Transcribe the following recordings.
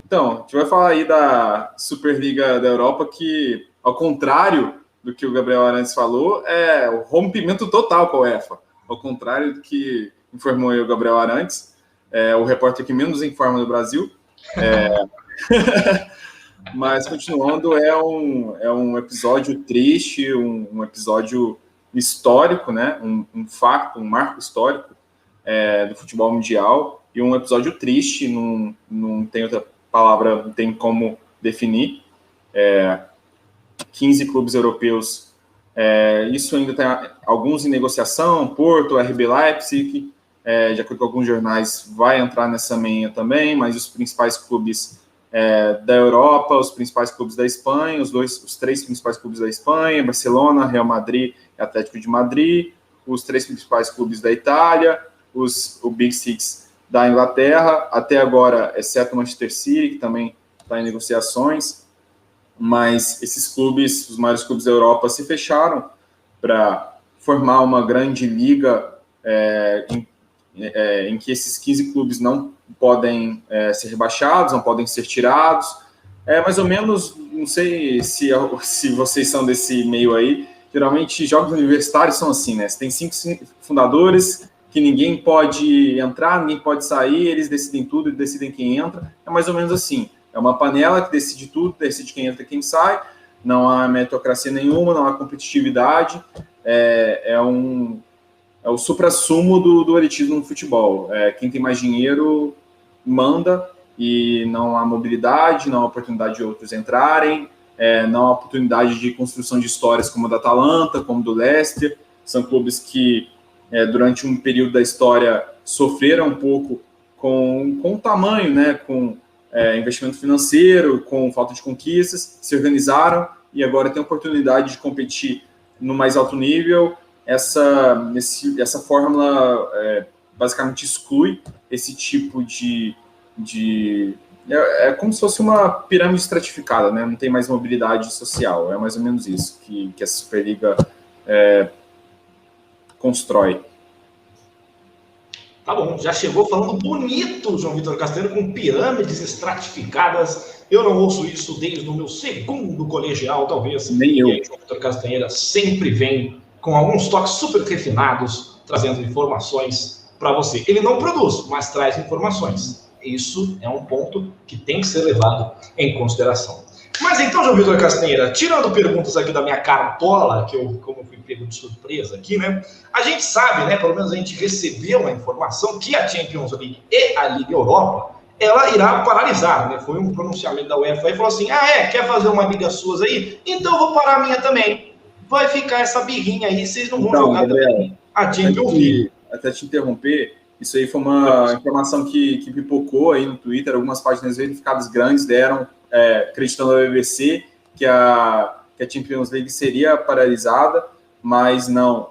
Então, a gente vai falar aí da Superliga da Europa, que, ao contrário do que o Gabriel Arantes falou, é o rompimento total com a UEFA. Ao contrário do que informou aí o Gabriel Arantes, o repórter que menos informa no Brasil. Mas, continuando, é um episódio triste, um episódio histórico, né? Um fato, um marco histórico do futebol mundial, e um episódio triste, não tem outra palavra, não tem como definir. 15 clubes europeus, isso ainda tem alguns em negociação, Porto, RB Leipzig, de acordo com alguns jornais, vai entrar nessa meia também, mas os principais clubes da Europa, os principais clubes da Espanha, os três principais clubes da Espanha, Barcelona, Real Madrid e Atlético de Madrid, os três principais clubes da Itália, o Big Six da Inglaterra, até agora, exceto o Manchester City, que também está em negociações, mas esses clubes, os maiores clubes da Europa, se fecharam para formar uma grande liga em que esses 15 clubes não podem ser rebaixados, não podem ser tirados. Mais ou menos, não sei se vocês são desse meio aí, geralmente jogos universitários são assim, né? Você tem 5 fundadores que ninguém pode entrar, ninguém pode sair, eles decidem tudo, decidem quem entra. É mais ou menos assim. É uma panela que decide tudo, decide quem entra e quem sai. Não há meritocracia nenhuma, não há competitividade. É o suprassumo do elitismo no futebol. Quem tem mais dinheiro manda, e não há mobilidade, não há oportunidade de outros entrarem, não há oportunidade de construção de histórias como a da Atalanta, como do Leicester. São clubes que, durante um período da história, sofreram um pouco com o tamanho, né, com investimento financeiro, com falta de conquistas, se organizaram e agora tem a oportunidade de competir no mais alto nível. Essa fórmula basicamente exclui esse tipo de como se fosse uma pirâmide estratificada, né? Não tem mais mobilidade social. É mais ou menos isso que essa Superliga constrói. Tá bom, já chegou falando bonito, João Vitor Castanheira, com pirâmides estratificadas. Eu não ouço isso desde o meu segundo colegial, talvez. Nem eu. E aí, João Vitor Castanheira sempre vem com alguns toques super refinados, trazendo informações para você. Ele não produz, mas traz informações. Isso é um ponto que tem que ser levado em consideração. Mas então, João Vitor Castanheira, tirando perguntas aqui da minha cartola, como eu fui pego de surpresa aqui, né? A gente sabe, né? Pelo menos a gente recebeu a informação que a Champions League e a Liga Europa, ela irá paralisar, né? Foi um pronunciamento da UEFA e falou assim: quer fazer uma liga suas aí? Então eu vou parar a minha também. Vai ficar essa birrinha aí, vocês não vão jogar também a Champions League. Até te interromper, isso aí foi uma informação que pipocou aí no Twitter, algumas páginas verificadas grandes deram, acreditando na BBC que a Champions League seria paralisada, mas não,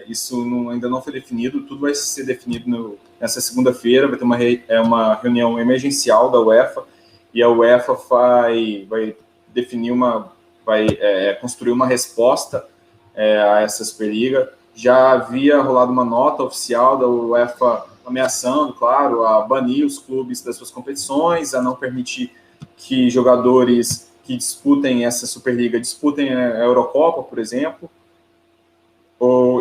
isso ainda não foi definido, tudo vai ser definido nessa segunda-feira, vai ter uma reunião emergencial da UEFA, e a UEFA vai definir vai construir uma resposta a essa Superliga. Já havia rolado uma nota oficial da UEFA ameaçando, claro, a banir os clubes das suas competições, a não permitir que jogadores que disputem essa Superliga disputem a Eurocopa, por exemplo,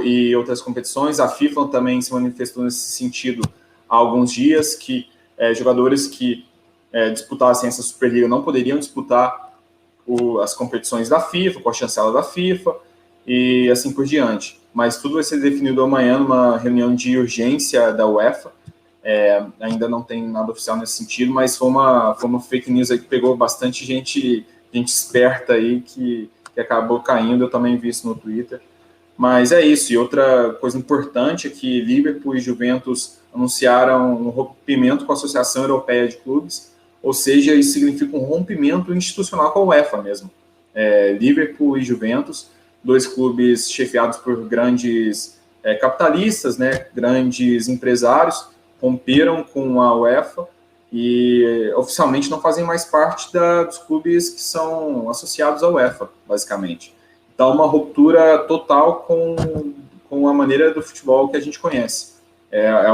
e outras competições. A FIFA também se manifestou nesse sentido há alguns dias, que jogadores que disputassem essa Superliga não poderiam disputar as competições da FIFA, com a chancela da FIFA, e assim por diante. Mas tudo vai ser definido amanhã numa reunião de urgência da UEFA. Ainda não tem nada oficial nesse sentido, mas foi uma fake news aí que pegou bastante gente esperta aí que acabou caindo. Eu também vi isso no Twitter. Mas é isso. E outra coisa importante é que Liverpool e Juventus anunciaram um rompimento com a Associação Europeia de Clubes, ou seja, isso significa um rompimento institucional com a UEFA mesmo. Liverpool e Juventus, dois clubes chefiados por grandes capitalistas, né, grandes empresários, romperam com a UEFA e oficialmente não fazem mais parte dos clubes que são associados à UEFA, basicamente. Então, uma ruptura total com a maneira do futebol que a gente conhece.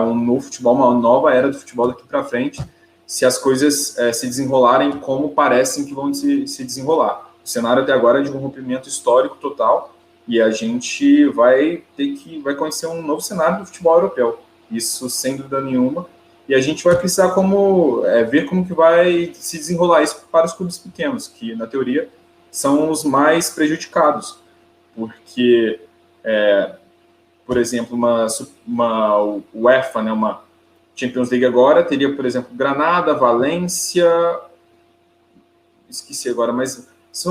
Um novo futebol, uma nova era do futebol daqui para frente, se as coisas se desenrolarem como parecem que vão se desenrolar. O cenário até agora é de um rompimento histórico total, e a gente vai conhecer um novo cenário do futebol europeu, isso sem dúvida nenhuma, e a gente vai precisar ver como que vai se desenrolar isso para os clubes pequenos, que na teoria são os mais prejudicados, porque, por exemplo, uma UEFA, né, uma Champions League agora, teria, por exemplo, Granada, Valência, esqueci agora, mas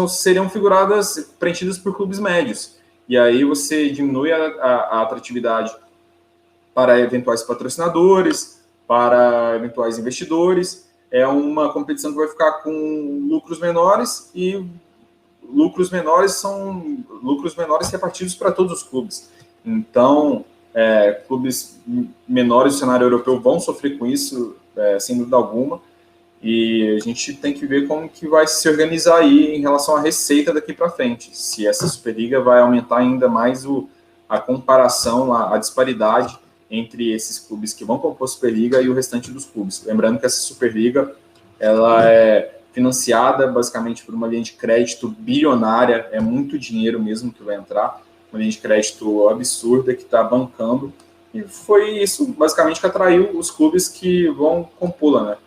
seriam figuradas preenchidas por clubes médios. E aí você diminui a atratividade para eventuais patrocinadores, para eventuais investidores. É uma competição que vai ficar com lucros menores, e lucros menores são lucros menores repartidos para todos os clubes. Então, clubes menores do cenário europeu vão sofrer com isso, sem dúvida alguma, e a gente tem que ver como que vai se organizar aí em relação à receita daqui para frente, se essa Superliga vai aumentar ainda mais a comparação, a disparidade entre esses clubes que vão compor a Superliga e o restante dos clubes. Lembrando que essa Superliga, ela é financiada basicamente por uma linha de crédito bilionária, é muito dinheiro mesmo que vai entrar, uma linha de crédito absurda que está bancando, e foi isso basicamente que atraiu os clubes que vão compô-la, né?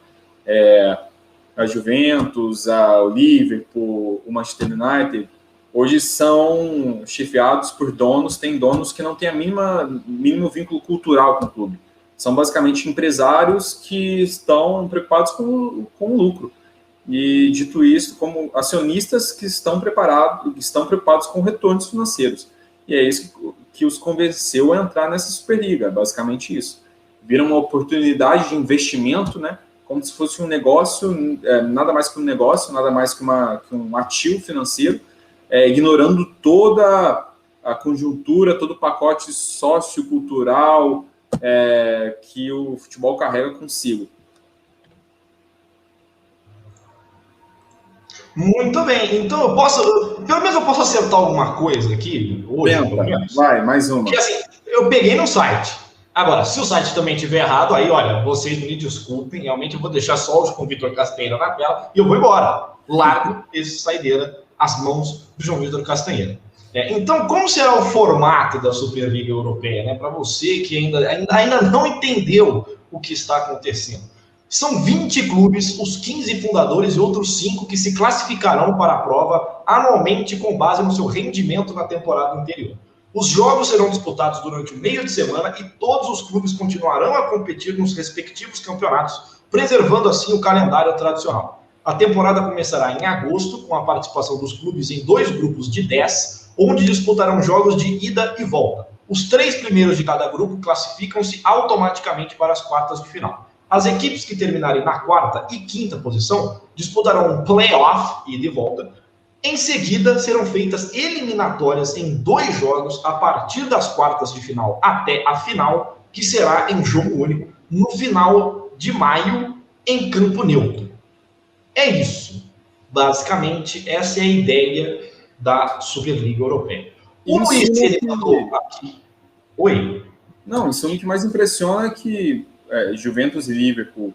A Juventus, o Liverpool, o Manchester United, hoje são chefiados por tem donos que não têm mínimo vínculo cultural com o clube. São basicamente empresários que estão preocupados com o lucro. E, dito isso, como acionistas que estão preocupados com retornos financeiros. E é isso que os convenceu a entrar nessa Superliga, basicamente isso. Viram uma oportunidade de investimento, né? Como se fosse um negócio, nada mais que um negócio, nada mais que um ativo financeiro, ignorando toda a conjuntura, todo o pacote sociocultural que o futebol carrega consigo. Muito bem, então pelo menos eu posso acertar alguma coisa aqui hoje. Vai, mais uma. Porque assim, eu peguei no site. Agora, se o site também estiver errado, aí, olha, vocês me desculpem, realmente eu vou deixar só o João Vitor Castanheira na tela e eu vou embora. Largo esse saideira às mãos do João Vitor Castanheira. Então, como será o formato da Superliga Europeia, né? Para você que ainda não entendeu o que está acontecendo. São 20 clubes, os 15 fundadores e outros 5 que se classificarão para a prova anualmente com base no seu rendimento na temporada anterior. Os jogos serão disputados durante o meio de semana e todos os clubes continuarão a competir nos respectivos campeonatos, preservando assim o calendário tradicional. A temporada começará em agosto, com a participação dos clubes em 2 grupos de 10, onde disputarão jogos de ida e volta. Os 3 primeiros de cada grupo classificam-se automaticamente para as quartas de final. As equipes que terminarem na 4ª e 5ª posição disputarão um play-off, ida e volta. Em seguida, serão feitas eliminatórias em 2 jogos a partir das quartas de final até a final, que será em jogo único, no final de maio, em campo neutro. É isso. Basicamente, essa é a ideia da Superliga Europeia. O Luiz, ele falou aqui... Oi? Não, isso é o que mais impressiona é que Juventus e Liverpool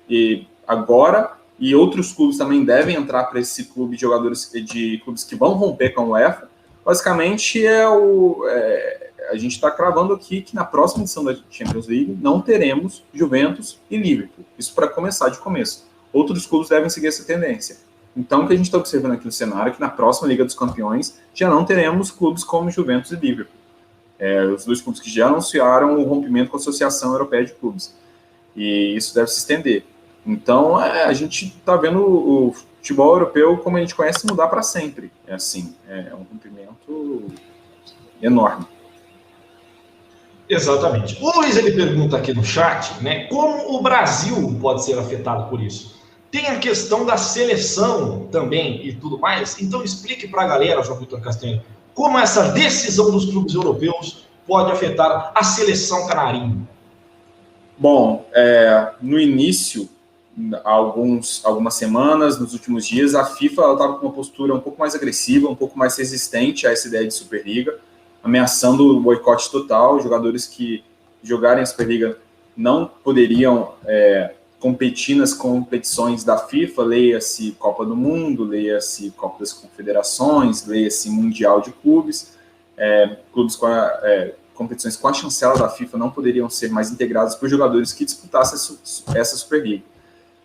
e outros clubes também devem entrar para esse clube de jogadores de clubes que vão romper com a UEFA. Basicamente, a gente está cravando aqui que na próxima edição da Champions League não teremos Juventus e Liverpool. Isso para começar de começo. Outros clubes devem seguir essa tendência. Então, o que a gente está observando aqui no cenário é que na próxima Liga dos Campeões já não teremos clubes como Juventus e Liverpool. Os 2 clubes que já anunciaram o rompimento com a Associação Europeia de Clubes. E isso deve se estender. Então, a gente está vendo o futebol europeu, como a gente conhece, mudar para sempre. É assim, é um rompimento enorme. Exatamente. O Luiz, ele pergunta aqui no chat, né, como o Brasil pode ser afetado por isso. Tem a questão da seleção também e tudo mais. Então, explique para a galera, João Vitor Castanheira, como essa decisão dos clubes europeus pode afetar a seleção canarinho. Bom, no início, algumas semanas, nos últimos dias, a FIFA estava com uma postura um pouco mais agressiva, um pouco mais resistente a essa ideia de Superliga, ameaçando o boicote total. Jogadores que jogarem a Superliga não poderiam competir nas competições da FIFA, leia-se Copa do Mundo, leia-se Copa das Confederações, leia-se Mundial de Clubes. Clubes competições com a chancela da FIFA não poderiam ser mais integradas por jogadores que disputassem essa Superliga.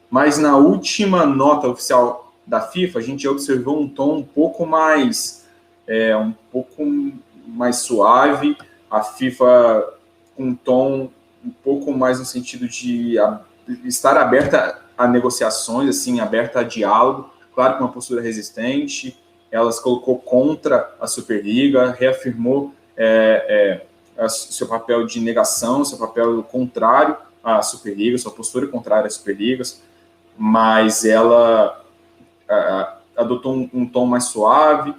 Mas na última nota oficial da FIFA, a gente observou um tom um pouco mais suave, a FIFA com um tom um pouco mais no sentido de estar aberta a negociações, assim, aberta a diálogo, claro, com uma postura resistente. Ela se colocou contra a Superliga, reafirmou seu papel de negação, seu papel contrário à Superliga, sua postura contrária às Superligas, mas ela adotou um tom mais suave.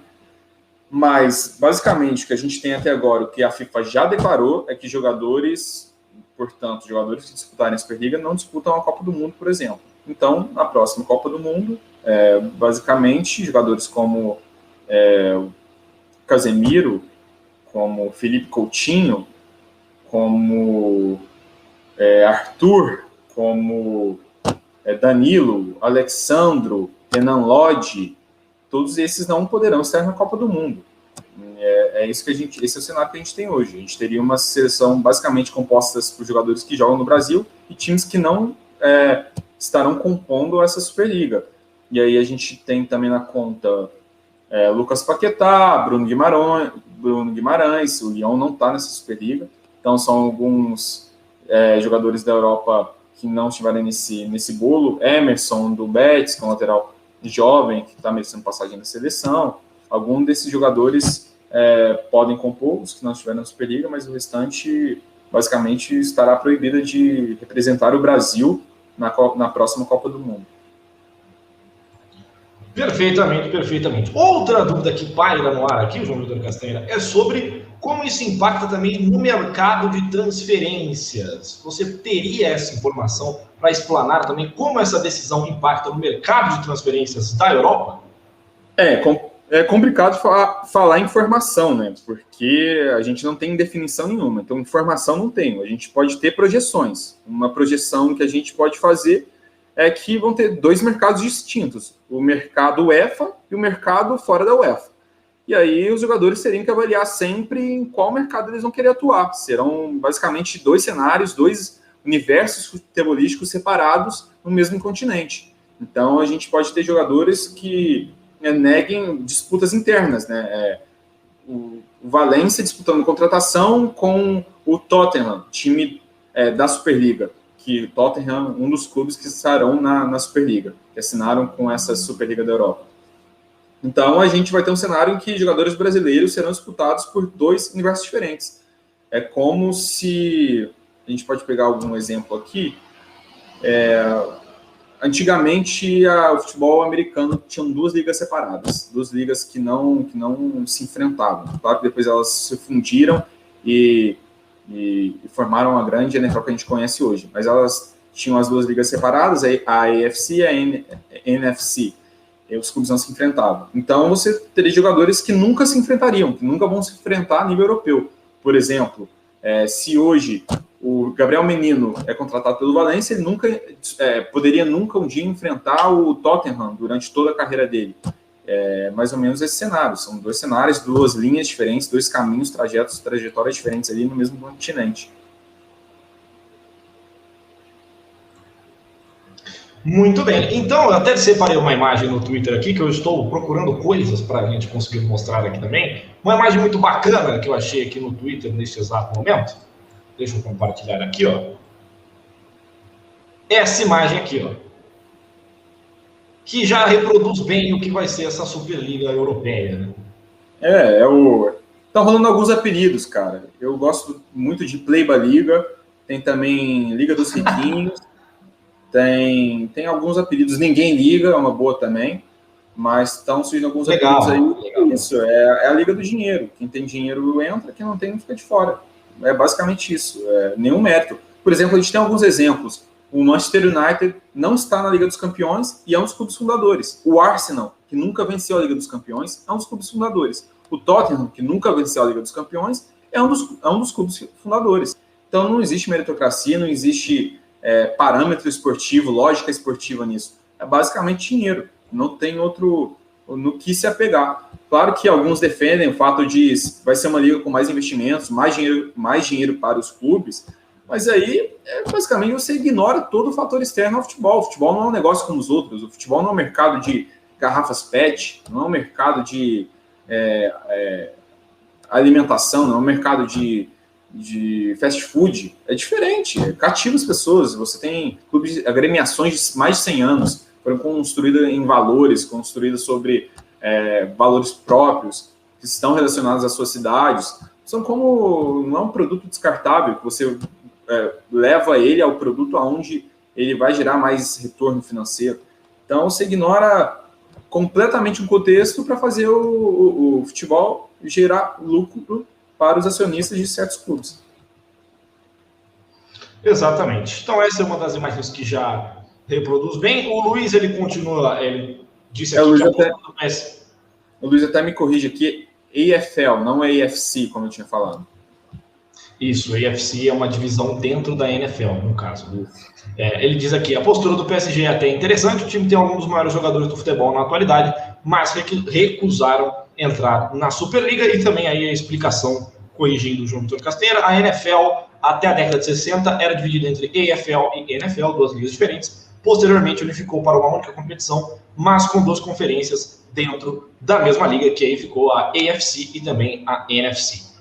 Mas, basicamente, o que a gente tem até agora, o que a FIFA já declarou, é que jogadores que disputarem a Superliga não disputam a Copa do Mundo, por exemplo. Então, na próxima Copa do Mundo, basicamente, jogadores como Casemiro, como Felipe Coutinho, como Arthur, como Danilo, Alexandro, Renan Lodge, todos esses não poderão estar na Copa do Mundo. Esse é o cenário que a gente tem hoje. A gente teria uma seleção basicamente composta por jogadores que jogam no Brasil e times que não estarão compondo essa Superliga. E aí a gente tem também na conta Lucas Paquetá, Bruno Guimarães, o Lyon não está nessa Superliga, então são alguns jogadores da Europa que não estiverem nesse bolo. Emerson, do Betis, que é um lateral jovem, que está merecendo passagem na seleção. Alguns desses jogadores podem compor, os que não estiverem na Superliga, mas o restante, basicamente, estará proibida de representar o Brasil na próxima Copa do Mundo. Perfeitamente. Outra dúvida que paira no ar aqui, João Vitor Castanheira, é sobre como isso impacta também no mercado de transferências. Você teria essa informação para explanar também como essa decisão impacta no mercado de transferências da Europa? É complicado falar informação, né? Porque a gente não tem definição nenhuma. Então, informação não tem. A gente pode ter projeções. Uma projeção que a gente pode fazer é que vão ter dois mercados distintos. O mercado UEFA e o mercado fora da UEFA. E aí os jogadores teriam que avaliar sempre em qual mercado eles vão querer atuar. Serão basicamente dois cenários, dois universos futebolísticos separados no mesmo continente. Então, a gente pode ter jogadores que neguem disputas internas, né? O Valência disputando contratação com o Tottenham, time da Superliga, que o Tottenham, um dos clubes que estarão na Superliga, que assinaram com essa Superliga da Europa. Então, a gente vai ter um cenário em que jogadores brasileiros serão disputados por dois universos diferentes. É como se... A gente pode pegar algum exemplo aqui. Antigamente, o futebol americano tinha duas ligas separadas, duas ligas que não se enfrentavam. Claro que depois elas se fundiram e formaram a grande NFL que a gente conhece hoje. Mas elas tinham as duas ligas separadas, a AFC e a NFC. E os clubes não se enfrentavam. Então, você teria jogadores que nunca se enfrentariam, que nunca vão se enfrentar a nível europeu. Por exemplo, se hoje o Gabriel Menino é contratado pelo Valência, ele poderia nunca um dia enfrentar o Tottenham durante toda a carreira dele. Mais ou menos esse cenário. São dois cenários, duas linhas diferentes, dois caminhos, trajetórias diferentes ali no mesmo continente. Muito bem. Então, eu até separei uma imagem no Twitter aqui, que eu estou procurando coisas para a gente conseguir mostrar aqui também. Uma imagem muito bacana que eu achei aqui no Twitter neste exato momento. Deixa eu compartilhar aqui, ó. Essa imagem aqui, ó. Que já reproduz bem o que vai ser essa Superliga Europeia, né? Tá rolando alguns apelidos, cara. Eu gosto muito de Pleiba Liga, tem também Liga dos Riquinhos, tem alguns apelidos. Ninguém Liga, é uma boa também, mas estão surgindo alguns apelidos aí. Legal. Isso, é a Liga do Dinheiro. Quem tem dinheiro entra, quem não tem fica de fora. É basicamente isso, nenhum mérito. Por exemplo, a gente tem alguns exemplos. O Manchester United não está na Liga dos Campeões e é um dos clubes fundadores. O Arsenal, que nunca venceu a Liga dos Campeões, é um dos clubes fundadores. O Tottenham, que nunca venceu a Liga dos Campeões, é um dos clubes fundadores. Então não existe meritocracia, não existe parâmetro esportivo, lógica esportiva nisso. É basicamente dinheiro, não tem outro no que se apegar. Claro que alguns defendem o fato de vai ser uma liga com mais investimentos, mais dinheiro para os clubes, mas aí, basicamente, você ignora todo o fator externo ao futebol. O futebol não é um negócio como os outros. O futebol não é um mercado de garrafas PET, não é um mercado de alimentação, não é um mercado de fast food. É diferente, cativa as pessoas. Você tem clubes, agremiações de mais de 100 anos, foram construídas em valores, construídas sobre valores próprios, que estão relacionados às suas cidades. São como, não é um produto descartável, que você leva ele ao produto aonde ele vai gerar mais retorno financeiro. Então, você ignora completamente um contexto para fazer o futebol gerar lucro para os acionistas de certos clubes. Exatamente. Então, essa é uma das imagens que já reproduz bem. O Luiz, ele continua, ele disse aqui o Luiz até me corrige aqui, AFL, não é AFC, como eu tinha falado. Isso, a AFC é uma divisão dentro da NFL, no caso. Ele diz aqui, a postura do PSG é até interessante, o time tem alguns dos maiores jogadores do futebol na atualidade, mas recusaram entrar na Superliga. E também aí a explicação, corrigindo o João Vitor Castanheira, a NFL, até a década de 60, era dividida entre AFL e NFL, duas ligas diferentes. Posteriormente, unificou para uma única competição, mas com duas conferências dentro da mesma liga, que aí ficou a AFC e também a NFC.